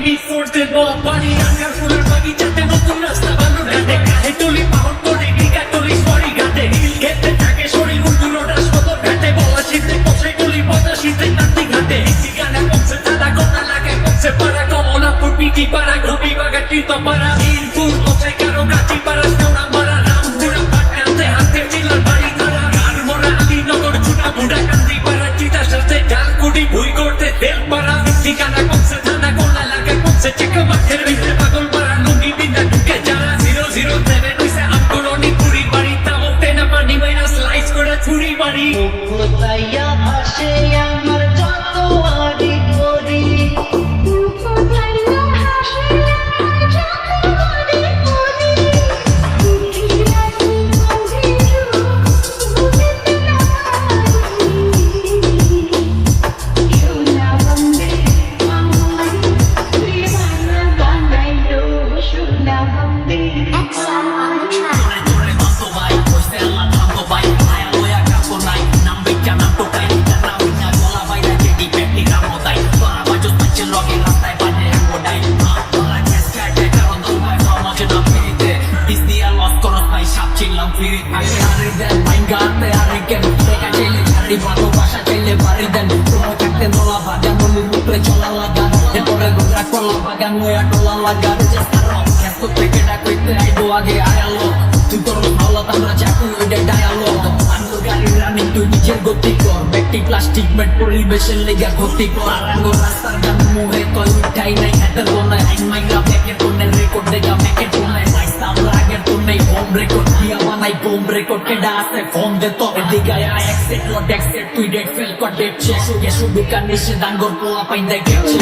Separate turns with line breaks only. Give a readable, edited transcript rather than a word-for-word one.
miss করতে বল পানি আকার ফুলের বাগিচাতে নতুন রাস্তা বানানো ঘাটে কাহে টলি পাহর করে ক্রিকেট টলি সরি ঘাটে হিল খেতে থাকে শরীর উল্টুলোটা সদর ঘাটে বলা শীতে পছাই টলি বদা শীতে নাতি ঘাটে ঠিকানা কমছে দাদা গোনা লাগে কমছে পাড়া কমলাপুর পিটি পাড়া ঘবি বাগাটি তো পাড়া বীরপুর পছাই কারো কাটি পাড়া সোনা মারা রামপুরা পাটনাতে হাতে চিলার বাড়ি ধারা গান মোড়া আলীনগর চুটা মুড়া কান্দি পাড়া চিতার সাথে ডালকুটি ভুই করতে তেল পাড়া ঠিকানা কমছে থানা গোনা লাগে কমছে চেক মাঠের ভিতরে পাগল পাড়া লুঙ্গি বিন্দা ঢুকে যারা 007 হইছে আন্দোলনী পুরি বাড়ি তাও তেনা পানি মাইনা স্লাইস করে ছুরি বাড়ি
কোথায়া ভাসে আমার যত আদি করি ভালোবাসা চাইলে বাড়ি দেন তোমার কাটতে নলা বাগান নলির উপরে চলা লাগা এরপরে গোড়া কলা বাগান নয়া টোলা লাগা খেত থেকে ডাকইতে আইবো আগে আয়ালো তুই তোর ভালো আমরা চাকু ওইটা ডায়ালো আমি তো গাড়ির রানিং তুই নিজের গতি কর ব্যক্তি প্লাস্টিক ব্যাট পরিবেশের লেগা ক্ষতি কর আরাঙ্গ রাস্তার গান মুহে কই উঠাই নাই হাতের কোনায় আইন মাইরা ব্যাকের কোনায় রেকর্ড দেখা ব্যাকের কোনায় রাস্তা আমরা আগের কোনায় হোম রেকর্ড দিয়া বানাই বোম রেকর্ড কেডা আছে ফোন দে তো এদিকে আয় এক্সেট লট এক্সেট তুই ডেট ফেল কর ডেট শেষ হয়ে শুধু কান নিষেধাঙ্গর পোলা পাইন দেয় গেছে